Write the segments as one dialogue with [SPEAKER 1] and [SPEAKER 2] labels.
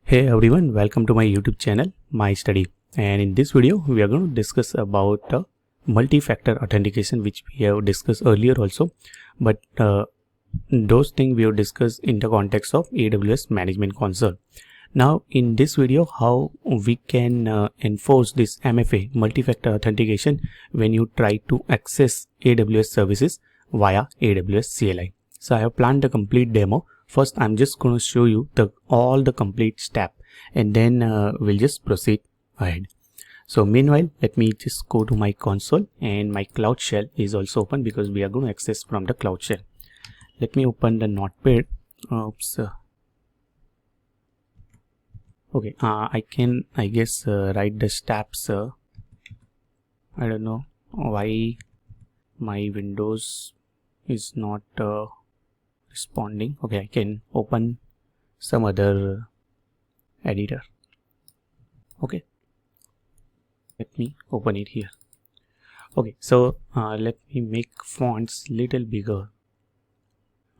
[SPEAKER 1] Hey everyone, welcome to my YouTube channel, My Study. And in this video, we are going to discuss about multi-factor authentication, which we have discussed earlier also. But those things we have discussed in the context of AWS Management Console. Now, in this video, how we can enforce this MFA, multi-factor authentication, when you try to access AWS services via AWS CLI. So I have planned a complete demo. First, I'm just going to show you all the complete step, and then we'll just proceed ahead. So meanwhile, let me just go to my console, and my Cloud Shell is also open because we are going to access from the Cloud Shell. Let me open the Notepad. Oops. Okay, I guess write the steps. I don't know why my Windows is not responding. Okay, I can open some other editor. Okay, let me open it here. Okay, so let me make fonts little bigger.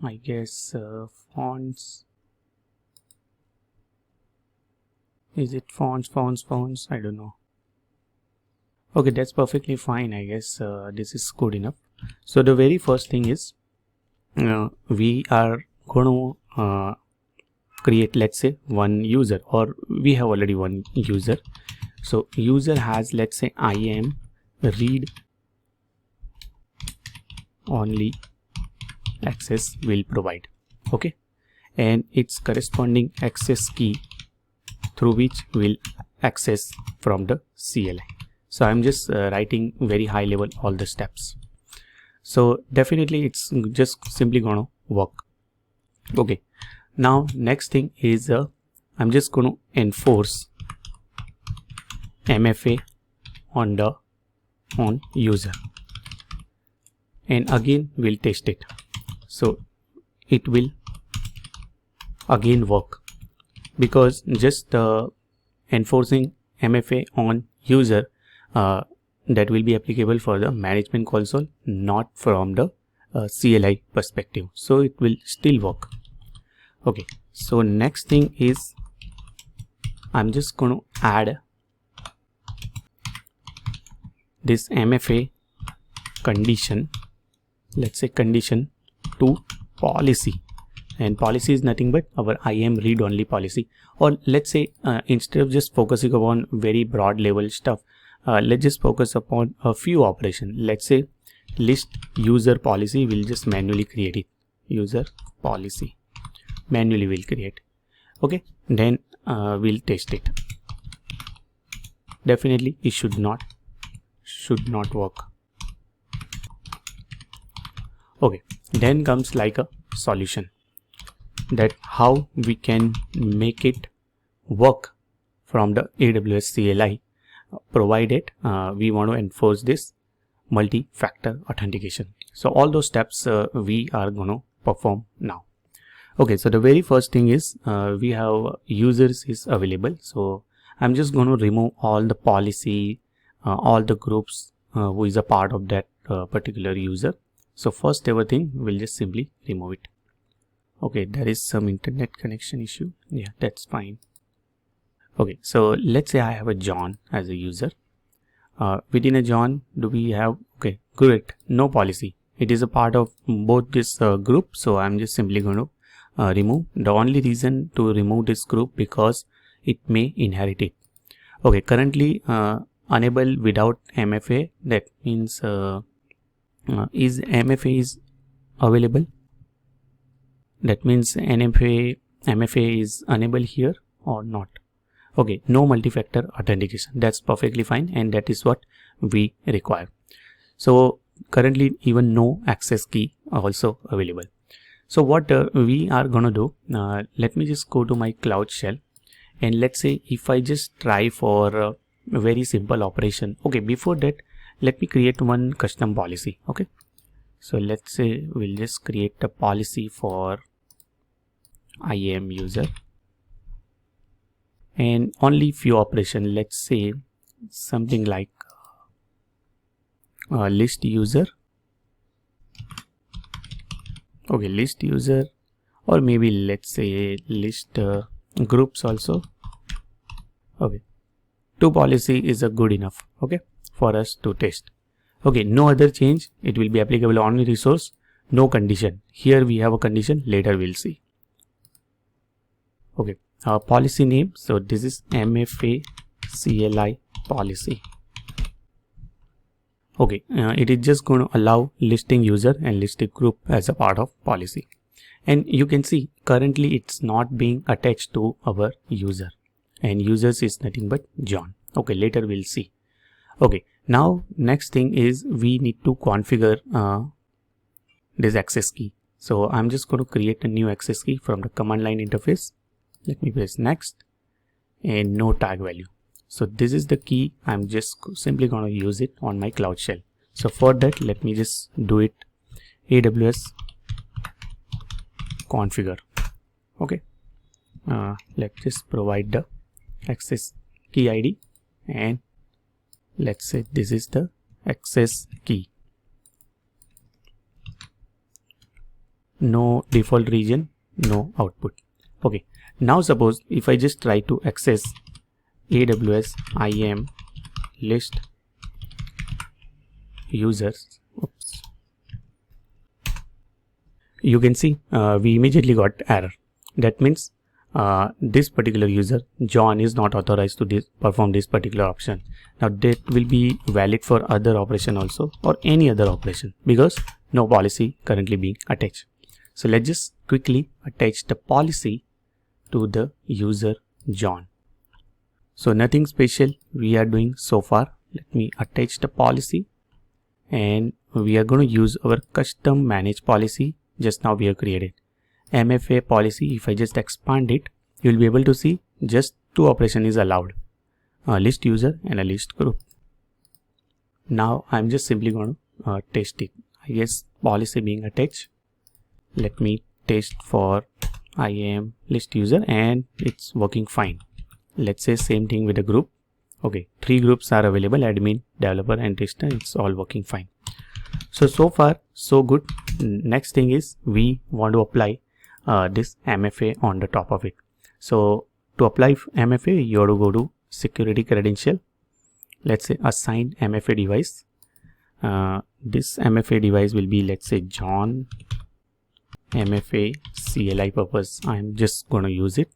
[SPEAKER 1] I guess fonts, is it fonts? I don't know. Okay, that's perfectly fine. I guess this is good enough. So the very first thing is we are going to create, let's say, one user, or we have already one user. So user has, let's say, IAM read only access will provide. Okay, and its corresponding access key through which will access from the CLI. So I'm just writing very high level all the steps. So definitely it's just simply gonna work. Okay, now next thing is I'm just going to enforce MFA on user, and again we'll test it. So it will again work, because just enforcing MFA on user that will be applicable for the management console, not from the CLI perspective. So it will still work. Okay, so next thing is I'm just going to add this MFA condition, let's say condition to policy, and policy is nothing but our IAM read only policy. Or let's say instead of just focusing upon very broad level stuff, let's just focus upon a few operations. Let's say list user policy, we'll just manually create it. User policy manually will create. Okay, then we'll test it. Definitely it should not work. Okay, then comes like a solution, that how we can make it work from the AWS CLI, provided we want to enforce this multi-factor authentication. So all those steps we are going to perform now. Okay, so the very first thing is we have users is available. So I'm just going to remove all the policy, all the groups who is a part of that particular user. So first everything we'll just simply remove it. Okay, there is some internet connection issue. Yeah, that's fine. Okay, so let's say I have a John as a user. Within a John, do we have, okay, correct, no policy. It is a part of both this group. So I'm just simply going to remove. The only reason to remove this group, because it may inherit it. Okay, currently unable without MFA. That means is MFA is available. That means MFA is unable here or not. Okay, no multi-factor authentication. That's perfectly fine, and that is what we require. So currently even no access key also available. So what we are gonna do, let me just go to my Cloud Shell, and let's say if I just try for a very simple operation. Okay, before that, let me create one custom policy. Okay, so let's say we'll just create a policy for IAM user, and only few operation. Let's say something like list user. Okay, list user, or maybe let's say list groups also. Okay, 2 policy is a good enough, okay, for us to test. Okay, no other change. It will be applicable only resource, no condition. Here we have a condition, later we'll see. Okay, policy name. So this is MFA CLI policy. Okay, it is just going to allow listing user and listing group as a part of policy. And you can see currently it's not being attached to our user, and users is nothing but John. Okay, later we'll see. Okay, now next thing is we need to configure this access key. So I'm just going to create a new access key from the command line interface. Let me press next and no tag value. So this is the key. I'm just simply going to use it on my Cloud Shell. So for that, let me just do it AWS configure. Okay, let's just provide the access key ID, and let's say this is the access key. No default region, no output. Okay, now suppose if I just try to access AWS IAM list users, oops, you can see we immediately got error. That means this particular user John is not authorized to perform this particular option. Now that will be valid for other operation also, or any other operation, because no policy currently being attached. So let's just quickly attach the policy to the user John. So nothing special we are doing so far. Let me attach the policy, and we are going to use our custom manage policy. Just now we have created MFA policy. If I just expand it, you will be able to see just 2 operations is allowed, a list user and a list group. Now I'm just simply going to test it. I guess policy being attached. Let me test for IAM list user, and it's working fine. Let's say same thing with the group. Okay, 3 groups are available, admin, developer and tester. It's all working fine. So far so good. Next thing is we want to apply this MFA on the top of it. So to apply MFA, you have to go to security credential. Let's say assign MFA device. This MFA device will be, let's say, John MFA CLI purpose. I'm just going to use it.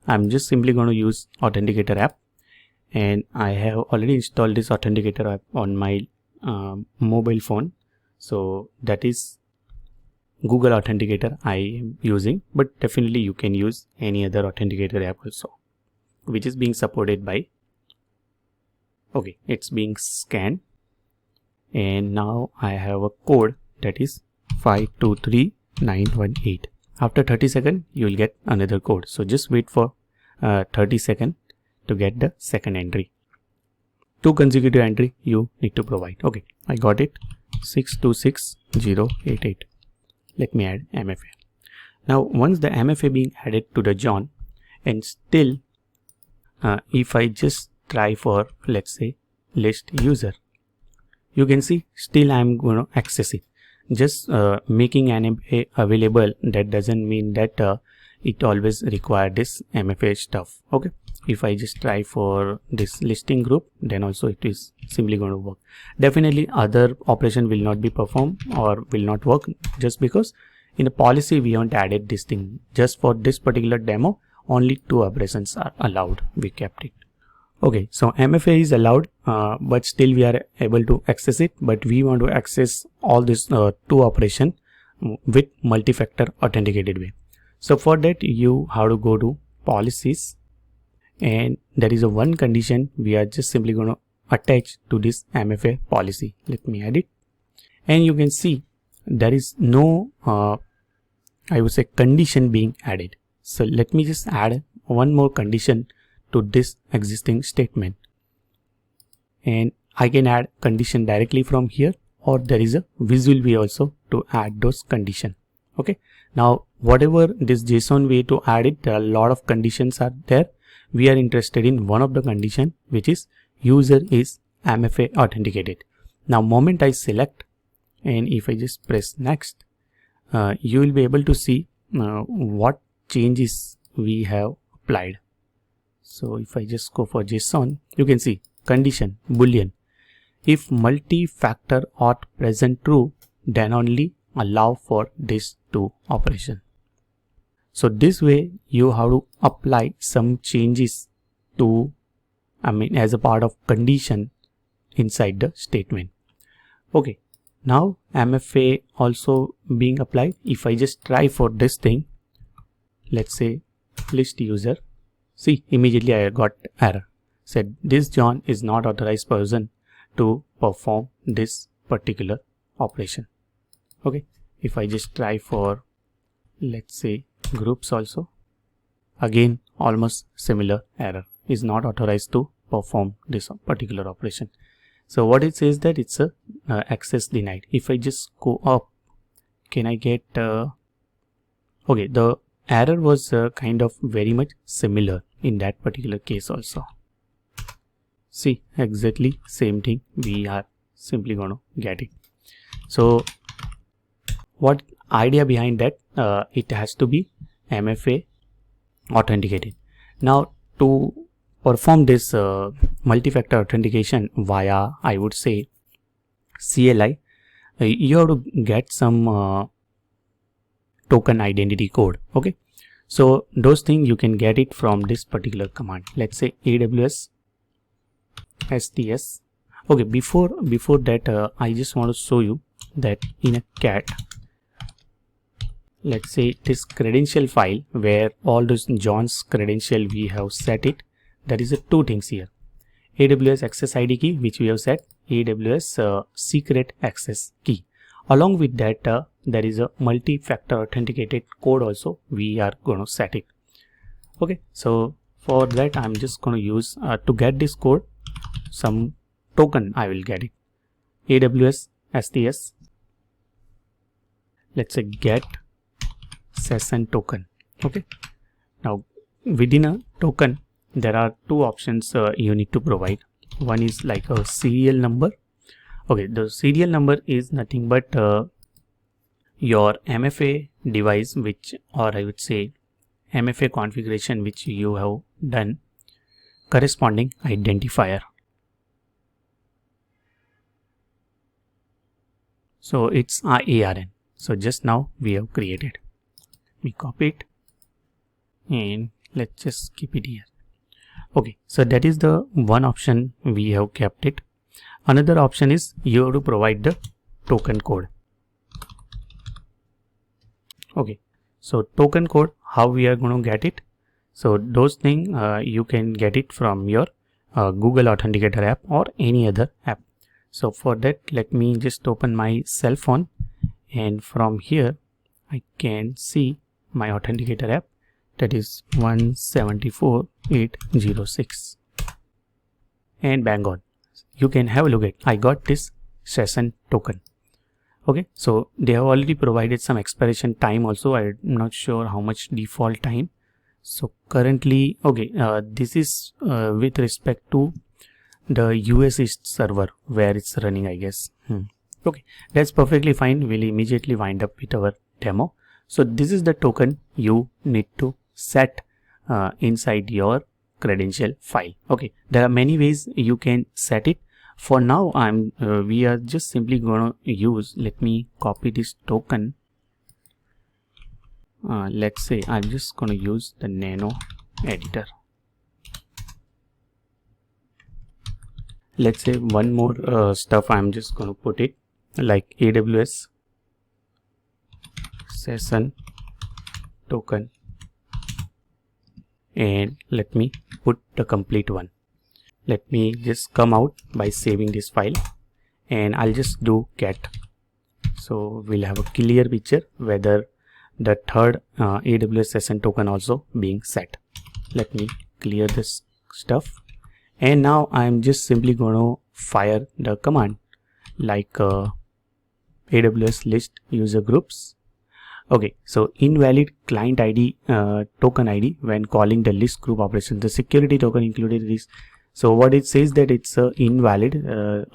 [SPEAKER 1] I'm just simply going to use Authenticator app, and I have already installed this Authenticator app on my mobile phone. So that is Google Authenticator I am using, but definitely you can use any other Authenticator app also, which is being supported by. Okay, it's being scanned, and now I have a code that is 523918. After 30 seconds, you will get another code. So just wait for 30 seconds to get the second entry. 2 consecutive entry you need to provide. Okay, I got it, 626088. Let me add MFA. Now once the MFA being added to the John, and still if I just try for, let's say, list user, you can see still I'm going to access it. Just making an MFA available, that doesn't mean that it always require this MFA stuff. Okay, if I just try for this listing group, then also it is simply going to work. Definitely other operation will not be performed or will not work, just because in the policy we haven't added this thing. Just for this particular demo, only 2 operations are allowed. We kept it. Okay, so MFA is allowed, but still we are able to access it, but we want to access all this 2 operation with multi-factor authenticated way. So for that you have to go to policies, and there is a one condition we are just simply going to attach to this MFA policy. Let me add it, and you can see there is no I would say condition being added. So let me just add one more condition to this existing statement, and I can add condition directly from here, or there is a visual way also to add those condition. Okay, now whatever this JSON way to add it, there are a lot of conditions are there. We are interested in one of the condition, which is user is MFA authenticated. Now moment I select, and if I just press next, you will be able to see what changes we have applied. So if I just go for JSON, you can see condition boolean. If multi-factor auth present true, then only allow for this two operation. So this way you have to apply some changes to, as a part of condition inside the statement. Okay, now MFA also being applied. If I just try for this thing, let's say list user, see immediately I got error, said this John is not authorized person to perform this particular operation. Okay, if I just try for, let's say, groups also, again almost similar error, is not authorized to perform this particular operation. So what it says that it's a access denied. If I just go up, can I get okay, the error was kind of very much similar in that particular case also. See, exactly same thing, we are simply going to get it. So what idea behind that, it has to be MFA authenticated. Now to perform this multi-factor authentication via, I would say, CLI, you have to get some token identity code. Okay, so those things you can get it from this particular command. Let's say AWS STS. Okay, before that, I just want to show you that in a cat, let's say this credential file where all those John's credential we have set it, there is two things here: AWS access ID key, which we have set, AWS secret access key. Along with that, there is a multi-factor authenticated code also we are going to set it. Okay, so for that I'm just going to use to get this code, some token I will get it. AWS STS, let's say get session token. Okay, now within a token there are two options you need to provide. One is like a serial number. Okay, the serial number is nothing but your MFA device, which, or I would say MFA configuration which you have done, corresponding identifier. So it's IARN. So just now we have created. We copy it and let's just keep it here. Okay, so that is the one option we have kept it. Another option is you have to provide the token code. Okay, so token code, how we are going to get it? So those things you can get it from your Google Authenticator app or any other app. So for that, let me just open my cell phone, and from here I can see my Authenticator app, that is 174.806, and bang on, you can have a look at, I got this session token. Okay, so they have already provided some expiration time also. I'm not sure how much default time. So currently, okay, this is with respect to the US East server where it's running, I guess. Okay, that's perfectly fine. We'll immediately wind up with our demo. So this is the token you need to set inside your credential file. Okay, there are many ways you can set it. For now, we are just simply going to use, let me copy this token. Let's say I'm just going to use the nano editor. Let's say one more stuff I'm just going to put it, like AWS session token, and let me put the complete one. Let me just come out by saving this file, and I'll just do cat. So we'll have a clear picture whether the third AWS session token also being set. Let me clear this stuff, and now I'm just simply going to fire the command like AWS list user groups. Okay, so invalid client ID token ID when calling the list group operation. The security token included is, so what it says that it's invalid.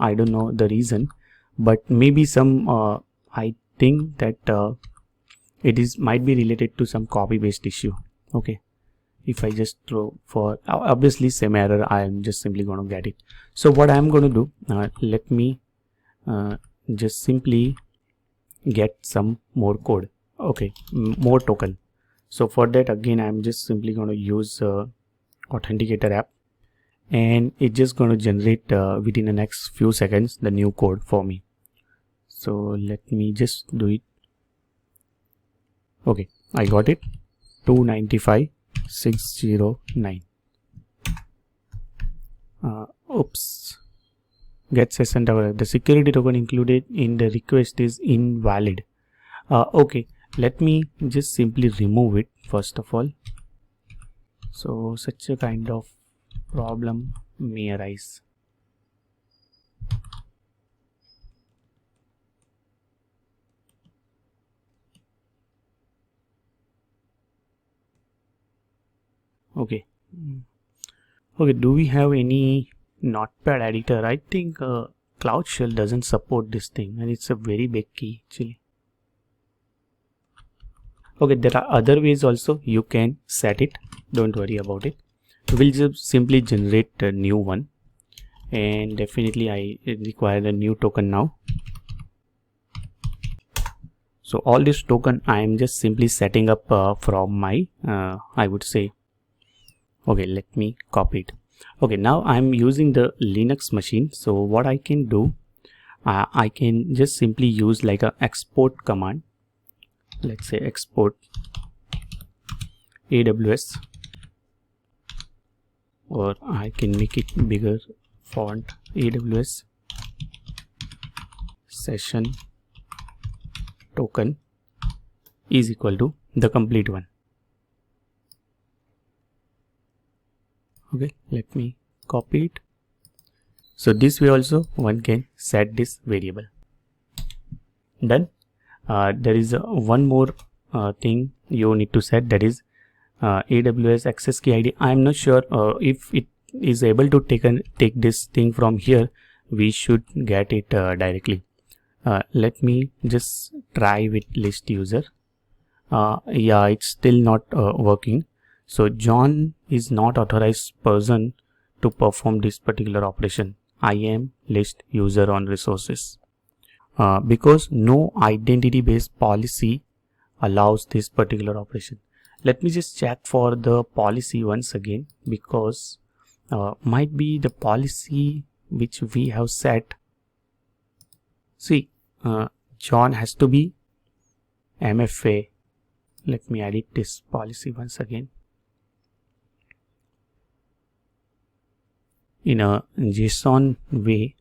[SPEAKER 1] I don't know the reason, but maybe some I think that it is might be related to some copy paste issue. Okay, if I just throw for obviously same error, I am just simply going to get it. So what I am going to do, let me just simply get some more code. Okay, more token. So for that, again, I'm just simply going to use authenticator app, and it's just going to generate within the next few seconds the new code for me. So let me just do it. Okay, I got it. 295,609. Oops. Get session token. The security token included in the request is invalid. Okay, let me just simply remove it first of all. So such a kind of problem may arise. Okay. Okay, do we have any notepad editor? I think Cloud Shell doesn't support this thing, and it's a very big key actually. Okay, there are other ways also you can set it. Don't worry about it. We'll just simply generate a new one, and definitely I require a new token now. So all this token I am just simply setting up from my I would say. Okay, let me copy it. Okay, now I'm using the Linux machine. So what I can do, I can just simply use like a export command. Let's say export AWS, or I can make it bigger font, AWS session token is equal to the complete one. Okay, let me copy it. So this way also one can set this variable. Done. There is one more thing you need to set, that is AWS access key ID. I am not sure if it is able to take this thing from here. We should get it directly. Let me just try with list user. Yeah, it's still not working. So John is not authorized person to perform this particular operation. IAM list user on resources. Because no identity based policy allows this particular operation. Let me just check for the policy once again, because might be the policy which we have set. See, John has to be MFA. Let me edit this policy once again. In a JSON way,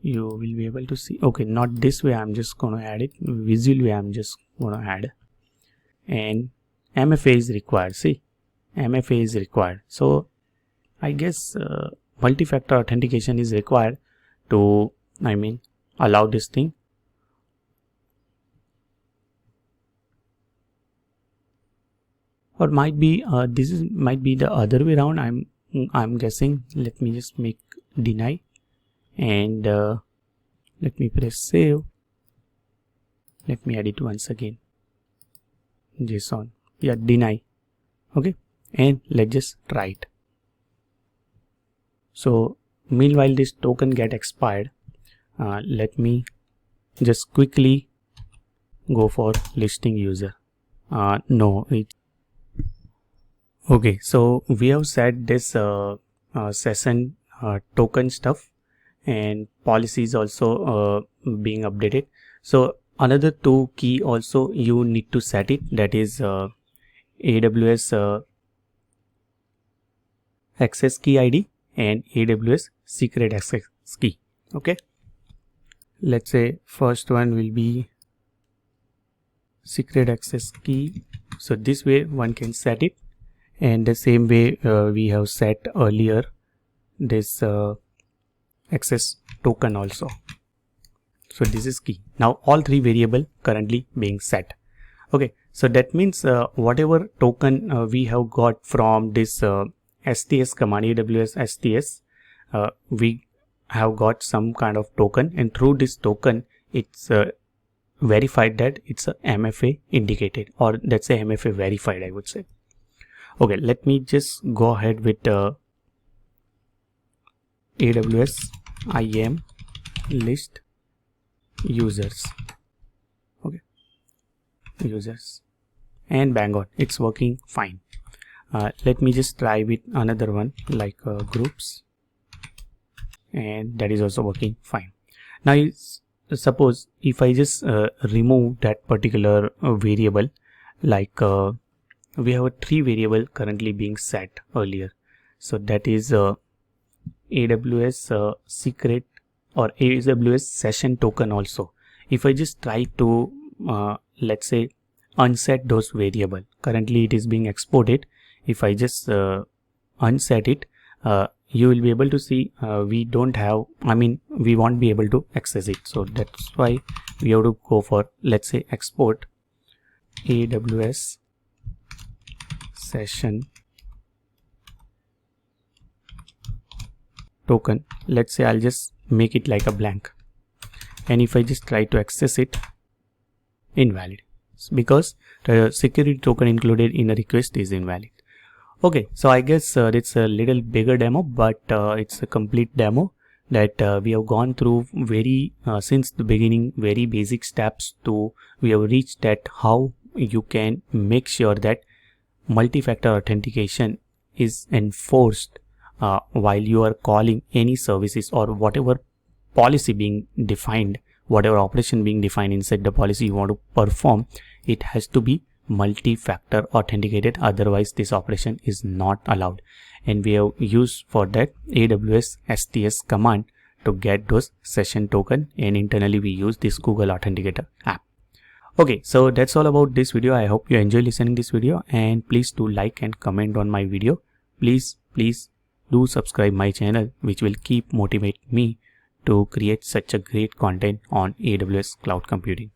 [SPEAKER 1] you will be able to see. Okay, not this way, I'm just going to add it. Visual way, I'm just going to add. And MFA is required. See, MFA is required. So I guess multi-factor authentication is required to, allow this thing. Or might be might be the other way around. I'm guessing. Let me just make deny, and let me press save. Let me edit once again. JSON. Yeah, deny. Okay, and let's just try it. So meanwhile this token get expired, let me just quickly go for listing user. No, it. Okay, so we have set this session token stuff, and policies also being updated. So another two key also you need to set it, that is AWS access key ID and AWS secret access key. Okay, let's say first one will be secret access key. So this way one can set it, and the same way we have set earlier this access token also. So this is key. Now all three variable currently being set. Okay, so that means whatever token we have got from this STS command, AWS STS, we have got some kind of token, and through this token it's verified that it's a MFA indicated, or that's a MFA verified, I would say. Okay, let me just go ahead with AWS IAM list users. Okay, users, and bang on, it's working fine. Let me just try with another one like groups, and that is also working fine. Now suppose if I just remove that particular variable, like we have a 3 variable currently being set earlier, so that is AWS secret or AWS session token also. If I just try to let's say unset those variable, currently it is being exported. If I just unset it, you will be able to see we don't have, we won't be able to access it. So that's why we have to go for, let's say, export AWS session token. Let's say I'll just make it like a blank, and if I just try to access it, invalid, because the security token included in a request is invalid. Okay, so I guess it's a little bigger demo, but it's a complete demo that we have gone through very since the beginning, very basic steps to we have reached that how you can make sure that multi-factor authentication is enforced while you are calling any services or whatever policy being defined, whatever operation being defined inside the policy you want to perform. It has to be multi-factor authenticated, otherwise this operation is not allowed. And we have used for that AWS STS command to get those session token, and internally we use this Google Authenticator app. Okay, so that's all about this video. I hope you enjoy listening this video, and please do like and comment on my video. Please do subscribe my channel, which will keep motivate me to create such a great content on AWS cloud computing.